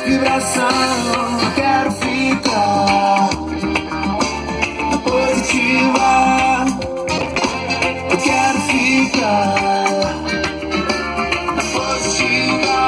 vibração, eu quero ficar na positiva, eu quero ficar na positiva.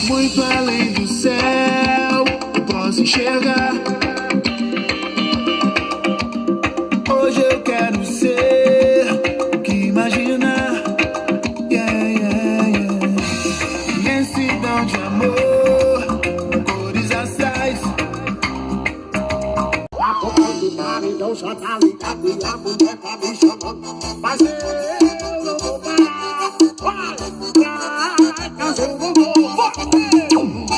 Muito além do céu, eu posso enxergar. Hoje eu quero ser o que imaginar. Yeah, yeah, yeah. Imensidão de amor, cores astrais. A boca do maridão já tá ligado e a mulher tá me chamando. Mas eu não vou parar. Vai, mas eu não vou.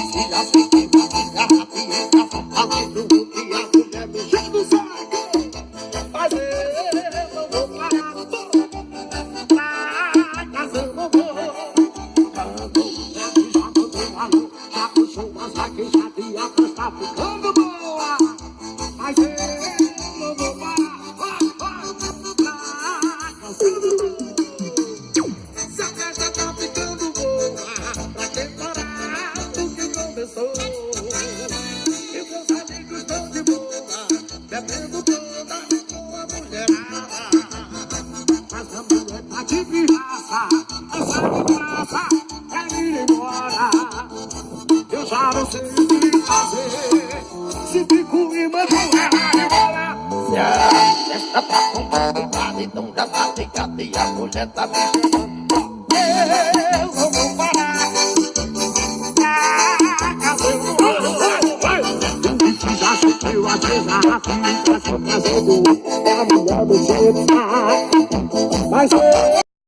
Se a pequena fica rapinha, além do que a mulher me chama o saco. Mas eu não vou parar. Mas eu não vou. Já mandou valor, já puxou umas vaquejadas e a festa tá ficando boa. Mas eu não vou parar. Se a festa tá ficando boa, pra quem parar do que começou. E meus amigos estão de boa, bebendo toda com a mulherada. Mas a mulher tá de pirraça, essa de graça, quer ir embora. Eu já não sei o que fazer, se fico e mando ela embora. Se a festa tá complicada, então já tá ligado e a mulher tá me chamando. Eu não vou parar. Eu não vou. O que já chutou a garrafinha, só fazendo a mulher do jeito. Mas eu